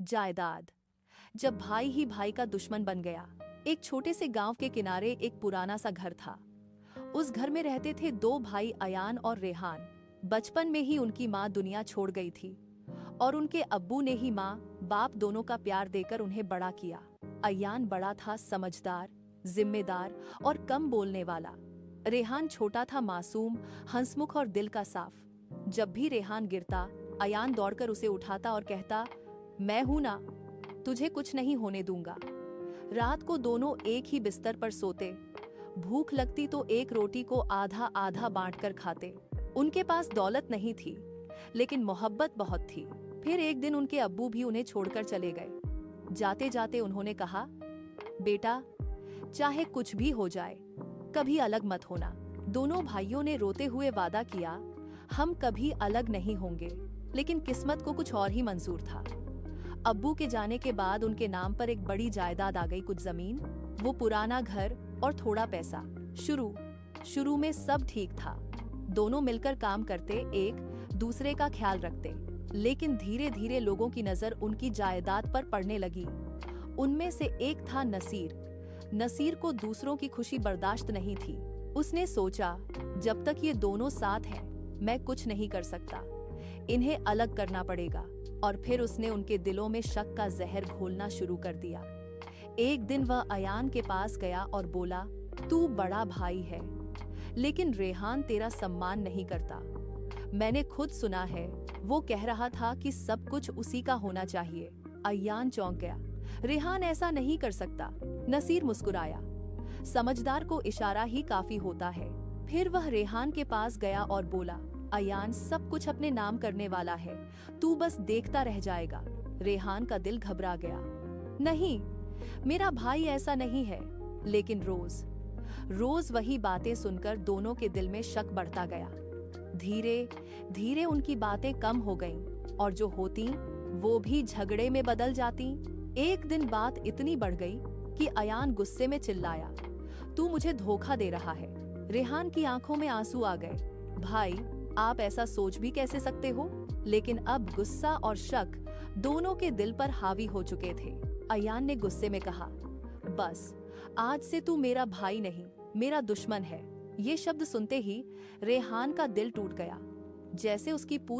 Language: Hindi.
जायदाद। जब भाई ही भाई का दुश्मन बन गया। एक छोटे से गांव के किनारे एक पुराना सा घर था। उस घर में रहते थे दो भाई, अयान और रेहान। बचपन में ही उनकी माँ दुनिया छोड़ गई थी और उनके अब्बू ने ही माँ बाप दोनों का प्यार देकर उन्हें बड़ा किया। अयान बड़ा था, समझदार, जिम्मेदार और कम बोलने वाला। रेहान छोटा था, मासूम, हंसमुख और दिल का साफ। जब भी रेहान गिरता, अयान दौड़कर उसे उठाता और कहता, मैं हूं ना, तुझे कुछ नहीं होने दूंगा। रात को दोनों एक ही बिस्तर पर सोते। भूख लगती तो एक रोटी को आधा आधा बांटकर खाते। उनके पास दौलत नहीं थी, लेकिन मोहब्बत बहुत थी। फिर एक दिन उनके अब्बू भी उन्हें छोड़कर चले गए। जाते जाते उन्होंने कहा, बेटा, चाहे कुछ भी हो जाए, कभी अलग मत होना। दोनों भाइयों ने रोते हुए वादा किया, हम कभी अलग नहीं होंगे। लेकिन किस्मत को कुछ और ही मंजूर था। अब्बू के जाने के बाद उनके नाम पर एक बड़ी जायदाद आ गई, कुछ जमीन, वो पुराना घर और थोड़ा पैसा। शुरू में सब ठीक था। दोनों मिलकर काम करते, एक दूसरे का ख्याल रखते। लेकिन धीरे धीरे लोगों की नजर उनकी जायदाद पर पड़ने लगी। उनमें से एक था नसीर को दूसरों की खुशी बर्दाश्त नहीं थी। उसने सोचा, जब तक ये दोनों साथ हैं, मैं कुछ नहीं कर सकता। इन्हें अलग करना पड़ेगा। और फिर उसने उनके दिलों में शक का जहर घोलना शुरू कर दिया। एक दिन वह अयान के पास गया और बोला, तू बड़ा भाई है, लेकिन रेहान तेरा सम्मान नहीं करता। मैंने खुद सुना है, वो कह रहा था कि सब कुछ उसी का होना चाहिए। अयान चौंक गया। रेहान ऐसा नहीं कर सकता। नसीर मुस्कुराया, समझदार को इशारा ही काफी होता है। फिर वह रेहान के पास गया और बोला, अयान सब कुछ अपने नाम करने वाला है, तू बस देखता रह जाएगा। रेहान का दिल घबरा गया। नहीं, मेरा भाई ऐसा नहीं है। लेकिन रोज वही बातें सुनकर दोनों के दिल में शक बढ़ता गया। धीरे धीरे उनकी बातें कम हो गईं और जो होती वो भी झगड़े में बदल जाती। एक दिन बात इतनी बढ़ गई कि अयान गुस्से में चिल्लाया, तू मुझे धोखा दे रहा है। रेहान की आंखों में आंसू आ गए। भाई, आप ऐसा सोच भी कैसे सकते हो? लेकिन अब गुस्सा और शक दोनों के दिल पर हावी हो चुके थे। अयान ने गुस्से में कहा, बस, आज से तू मेरा भाई नहीं, मेरा दुश्मन है। ये शब्द सुनते ही रेहान का दिल टूट गया, जैसे उसकी पूरी